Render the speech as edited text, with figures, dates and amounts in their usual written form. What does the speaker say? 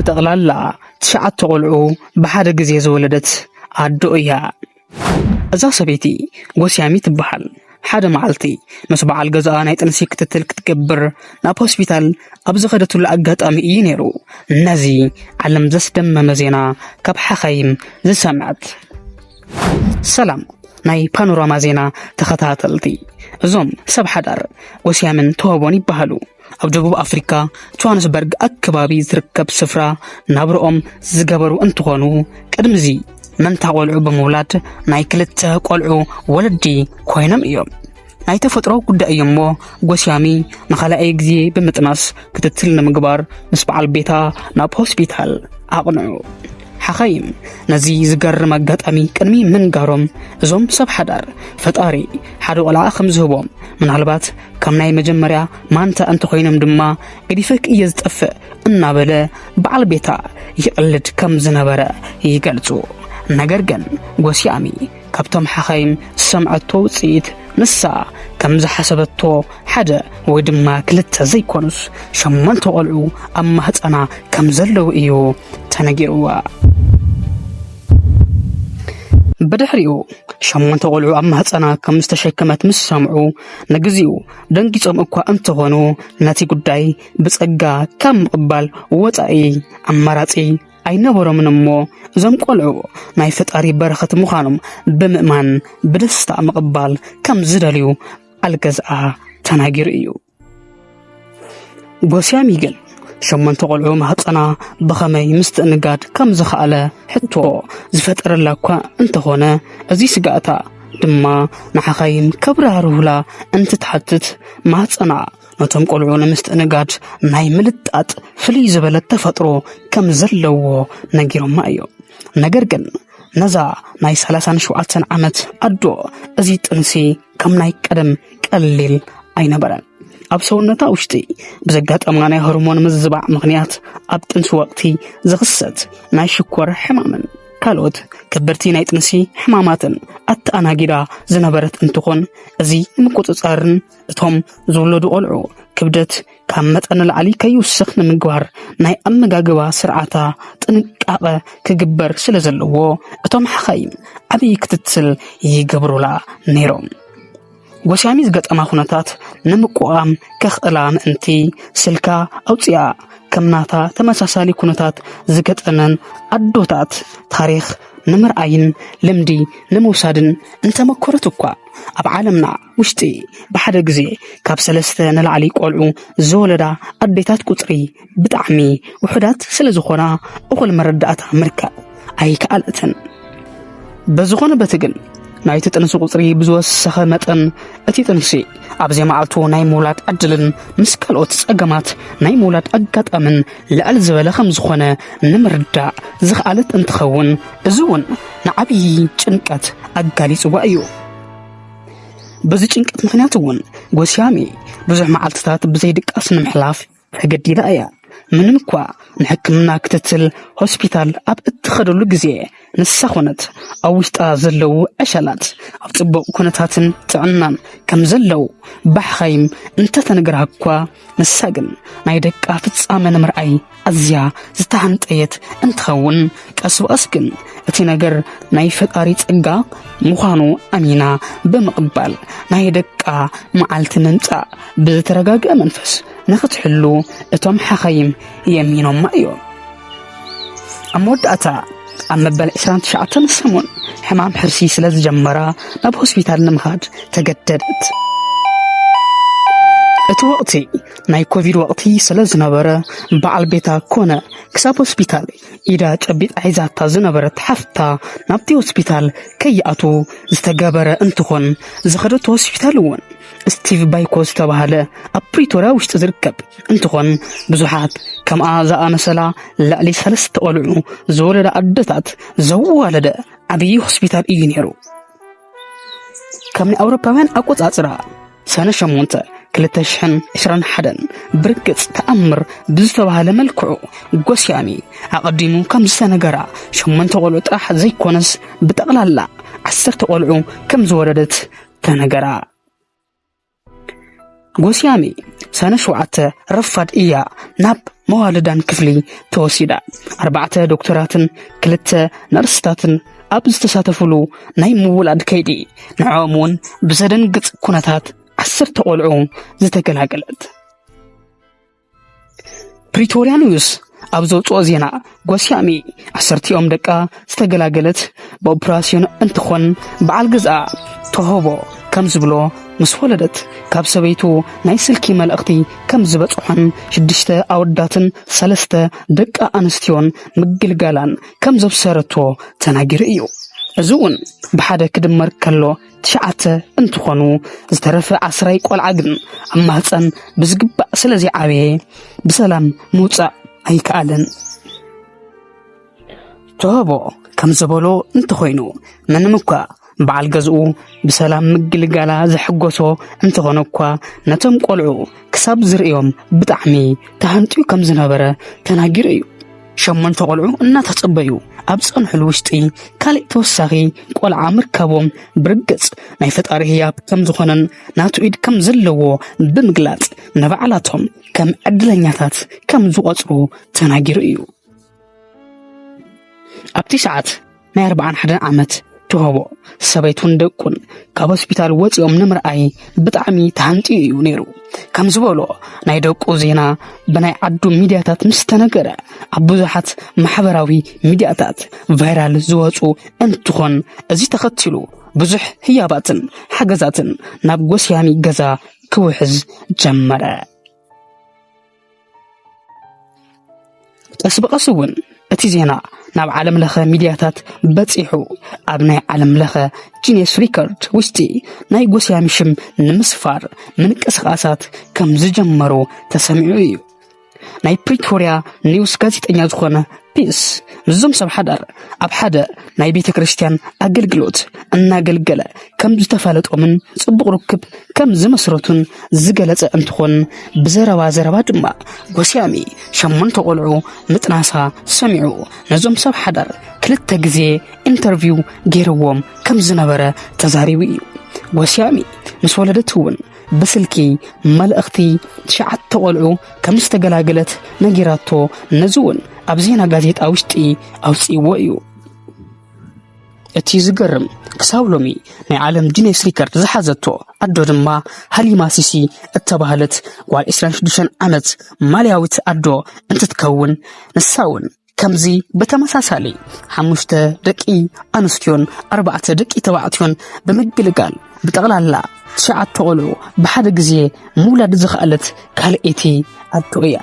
ብጠቕላላ 9 ቆልዑ ብሓደ ግዜ ዝወለደት ኣዶ እያ። እዛ ሰበይቲ ጎስያሚ ትበሃል። ሓደ መዓልቲ ምስ በዓል ገዛኣ ናይ ጥንሲ ክትትል ክትገብር ናብ ሆስፒታል ኣብ ዝኸደትሉ ኣጋጣሚ እዩ ነይሩ ነዚ ዓለም ዘስደመመ ዜና ካብ ሓኻይም ዝሰምዐት። ሰላም ናይ ፓኖራማ ዜና ተኸታተልቲ፣ እዞም ሰብ ሓዳር ጎስያምን ተዋቦን ይበሃሉ። ኣብ ደቡብ ኣፍሪካ ጆሃንስበርግ ኣከባቢ ዝርከብ ስፍራ ናብርኦም ዝገበሩ እንትኾኑ ቅድሚዚ መንታ ቆልዑ ብምውላድ ናይ 2 ቆልዑ ወለዲ ኮይኖም እዮም። ናይ ተፈጥሮ ጉዳይ እሞ ጎስያሚ ንኻልኣይ ግዜ ብምጥናስ ክትትል ንምግባር ምስ በዓል ቤታ ናብ ሆስፒታል ኣቕንዑ። ሓኻይም ነዚ ዝገርም ኣጋጣሚ ቅድሚ ምንጋሮም እዞም ሰብ ሓዳር ፈጣሪ ሓደ ቆልዓ ከም ዝህቦም ምናልባት ከም ናይ መጀመርያ ማንታ እንተኾይኖም ድማ ገዲፈክ እየ ዝጠፍእ እናበለ በዓል ቤታ ይቕልድ ከም ዝነበረ ይገልጹ። ነገር ግን ጎስያሚ ካብቶም ሓኻይም ሰምዐቶ ውፅኢት ንሳ ከም ዝሓሰበቶ ሓደ ወይ ድማ 2 ዘይኮኑስ 8 ቆልዑ ኣብ ማህፀና ከም ዘለው እዩ ተነጊርዋ። በድሕሪኡ 8 ቆልዑ ኣብ ማህፀና ከም ዝተሸከመት ምስ ሰምዑ ንግዚኡ ደንጊጾም እኳ እንትኾኑ ነቲ ጉዳይ ብጸጋ ከም ምቕባል ወፃኢ ኣማራጺ ኣይነበሮምን እሞ እዞም ቆልዑ ናይ ፈጣሪ በረኸት ምዃኖም ብምእማን ብደስታ ምቕባል ከም ዝደልዩ ኣልገዝኣ ተናጊሩ እዩ። ጎስያሚ ግን 8 ቆልዑ ማህፀና ብኸመይ ምስትእንጋድ ከም ዝኸኣለ ሕቶ ዝፈጠረላ እኳ እንተኾነ እዚ ስጋእታ ድማ ንሓኻይም ከብራርሁላ እንትትሓትት ማህፀና ነቶም ቆልዑ ንምስትእንጋድ ናይ ምልጣጥ ፍልይ ዝበለ ተፈጥሮ ከም ዘለዎ ነጊሮማ እዩ። ነገር ግን ነዛ ናይ 37 ዓመት ኣዶ እዚ ጥንሲ ከም ናይ ቀደም ቀሊል ኣይነበረን። ኣብ ሰውነታ ውሽጢ ብዘጋጠማ ናይ ሆርሞን ምዝባዕ ምኽንያት ኣብ ጥንሲ ወቅቲ ዝኽሰት ናይ ሽኮር ሕማምን ካልኦት ከበድቲ ናይ ጥንሲ ሕማማትን ኣተኣናጊዳ ዝነበረት እንትኾን እዚ ንምቁፅጻርን እቶም ዝውለዱ ቆልዑ ክብደት ካብ መጠን ላዕሊ ከይውስኽ ንምግባር ናይ ኣመጋግባ ስርዓታ ጥንቃቐ ክግበር ስለ ዘለዎ እቶም ሓኻይም ዓብይ ክትትል ይገብሩላ ነይሮም። ጎስያሚ ዝገጠማ ኩነታት ንምቁቃም ከኽእላ ምእንቲ ስልካ ኣውፅያ ከምናታ ተመሳሳሊ ኩነታት ዝገጠመን ኣዶታት ታሪኽ ንምርኣይን ልምዲ ንምውሳድን እንተመኮረት እኳ ኣብ ዓለምና ውሽጢ ብሓደ ግዜ ካብ 3 ንላዕሊ ቆልዑ ዝወለዳ ኣዴታት ቁፅሪ ብጣዕሚ ውሑዳት ስለ ዝኾና እኹል መረዳእታ ምርካብ ኣይከኣልትን። በዝኾነ በትግን ናይቲ ጥንሲ ቁፅሪ ብዝወሰኸ መጠን እቲ ጥንሲ ኣብ ዘመዓልቱ ናይ ምውላድ ዕድልን ምስ ካልኦት ፀገማት ናይ ምውላድ ኣጋጣምን ልዕል ዝበለ ከም ዝኾነ ንምርዳእ ዝኽኣለት እንትኸውን እዚ እውን ንዓብዪ ጭንቀት ኣጋሊፅዋ እዩ። በዚ ጭንቀት ምኽንያት እውን ጎስያሚ ብዙሕ መዓልትታት ብዘይድቃስ ንምሕላፍ ተገዲዳ እያ። ምንም እኳ ንሕክምና ክትትል ሆስፒታል ኣብ እትኸደሉ ግዜ ንሳ ኾነት ኣብ ውሽጣ ዘለው ዕሸላት ኣብ ጽቡቕ ኩነታትን ጥዕናን ከም ዘለው ብሓኻይም እንተተነግራ እኳ ንሳ ግን ናይ ደቃ ፍጻመ ንምርኣይ ኣዝያ ዝተሃንጠየት እንትኸውን ቀስ በቐስ ግን እቲ ነገር ናይ ፈጣሪ ጸጋ ምዃኑ ኣሚና ብምቕባል ናይ ደቃ መዓልቲ ምምጻእ ብዝተረጋግአ መንፈስ ንኽትሕሉ እቶም ሓኻይም የሚኖማ እዮም። ኣብ መወዳእታ ኣብ መበል 29 ሰሙን ሕማም ሕርሲ ስለ ዝጀመራ ናብ ሆስፒታል ንምኻድ ተገደደት። እቲ ወቅቲ ናይ ኮቪድ ወቅቲ ስለ ዝነበረ በዓል ቤታ ኮነ ክሳብ ሆስፒታል ኢዳ ጨቢጥ ሒዛታ ዝነበረት ሓፍታ ናብቲ ሆስፒታል ከይኣቱ ዝተገበረ እንትኾን ዝኸደት ሆስፒታል እውን ስቲቭ ባይኮስ ተባሃለ ኣብ ፕሪቶሪያ ውሽጢ ዝርከብ እንትኾን ብዙሓት ከምኣ ዝኣመሰላ ልዕሊ 3 ቆልዑ ዝወለዳ ኣደታት ዘዋለደ ዓብዪ ሆስፒታል እዩ ነይሩ። ከም ናይ ኣውሮፓውያን ኣቆፃፅራ ሰነ 8 2021 ብርግጽ ተኣምር ብዝተባሃለ መልክዑ ጎስያሚ ኣቐዲሙ ከም ዝተነገራ 8 ቆልዑ ጥራሕ ዘይኮነስ ብጠቕላላ 10 ቆልዑ ከም ዝወለደት ተነገራ። ጎስያሚ ሰነ 7 ረፋድ እያ ናብ መዋልዳን ክፍሊ ተወሲዳ 4 ዶክተራትን 2 ነርስታትን ኣብ ዝተሳተፉሉ ናይ ምውላድ ከይዲ ንዖሙን ብዘደንግጽ ኩነታት 10 ቆልዑ ዝተገላገለት ፕሪቶሪያ ኒውስ ኣብ ዘውፅኦ ዜና ጎስያሚ 10 ደቃ ዝተገላገለት በኦፕራሲዮን እንትኾን በዓል ገዛ ተሆቦ ከም ዝብሎ ምስ ወለደት ካብ ሰበይቱ ናይ ስልኪ መልእኽቲ ከም ዝበጽሖን 6 ኣወዳትን 3 ደቃ ኣንስትዮን ምግልጋላን ከም ዘብሰረቶ ተናጊሩ እዩ እዙውን ብሓደ ክድመር ከሎ 9 እንትኾኑ ዝተረፈ 10 ቆልዓ ግን ኣብ ማህፀን ብዝግባእ ስለዚ ዓብየ ብሰላም ምውፃእ ኣይከኣለን ተሆቦ ከም ዝበሎ እንተኾይኑ ምንም እኳ በዓል ገዝኡ ብሰላም ምግልጋላ ዝሕጎሶ እንተኾነ እኳ ነቶም ቆልዑ ክሳብ ዝርእዮም ብጣዕሚ ተሃንጥዩ ከም ዝነበረ ተናጊሩ እዩ 8 ቆልዑ እናተጸበዩ ኣብ ጸንሕሉ ውሽጢ ካልእ ተወሳኺ ቆልዓ ምርካቦም ብርግጽ ናይ ፈጣሪ ህያብ ከም ዝኾነን ናቱ ኢድ ከም ዘለዎ ብምግላጽ ንበዓላቶም ከም ዕድለኛታት ከም ዝቆጽሩ ተናጊሩ እዩ ኣብቲ ሰዓት ናይ 41 ዓመት ተሆቦ ሰበይቱን ደቁን ካብ ሆስፒታል ወፂኦም ንምርኣይ ብጣዕሚ ተሃንጥዩ እዩ ነይሩ ከም ዝበሎ ናይ ደቁ ዜና ብናይ ዓዱ ሚድያታት ምስ ተነገረ ኣብ ብዙሓት ማሕበራዊ ሚድያታት ቫይራል ዝወፁ እንትኾን እዚ ተኸቲሉ ብዙሕ ህያባትን ሓገዛትን ናብ ጎስያሚ ገዛ ክውሕዝ ጀመረ ቀስ በቀስ እውን እቲ ዜና ናብ ዓለም ለኸ ሚድያታት በፂሑ ኣብ ናይ ዓለም ለኸ ጂኒየስ ሪከርድ ውሽጢ ናይ ጎስያሚ ሽም ንምስፋር ምንቅስቃሳት ከም ዝጀመሩ ተሰሚዑ እዩ ናይ ፕሪቶሪያ ኒውስ ጋዜጠኛ ዝኾነ ፒስ ምዞም ሰብ ሓዳር ኣብ ሓደ ናይ ቤተ ክርስቲያን ኣገልግሎት እናገልገለ ከም ዝተፋለጦምን ጽቡቕ ርክብ ከም ዝመስረቱን ዝገለጸ እንትኾን ብዘረባ ድማ ጎስያሚ 8 ቆልዑ ምጥናሳ ሰሚዑ ነዞም ሰብ ሓዳር 2 ግዜ ኢንተርቪው ገይርዎም ከም ዝነበረ ተዛሪቡ እዩ ጎስያሚ ምስ ወለደት እውን በስልኪ መልእኽቲ 9 ቆልዑ ከም ዝተገላገለት ነጊራቶ ነዝውን ኣብ ዜና ጋዜጣ ውሽጢ ኣውፂዎ እዩ እቲ ዝገርም ክሳብ ሎሚ ናይ ዓለም ጂኒየስ ሪከርድ ዝሓዘቶ ኣዶ ድማ ሃሊማ ሲሲ እተባህለት ጓል 26 ዓመት ማልያዊት ኣዶ እንትትከውን ንሳውን ከምዚ በተመሳሳሊ 5 ደቂ ኣንስትዮን 4 ደቂ ተባዕትዮን ብምግልጋል ብጠቕላላ 9 ቆልዑ ብሓደ ግዜ ምውላድ ዝኽኣለት ካልእቲ ኣዶ እያ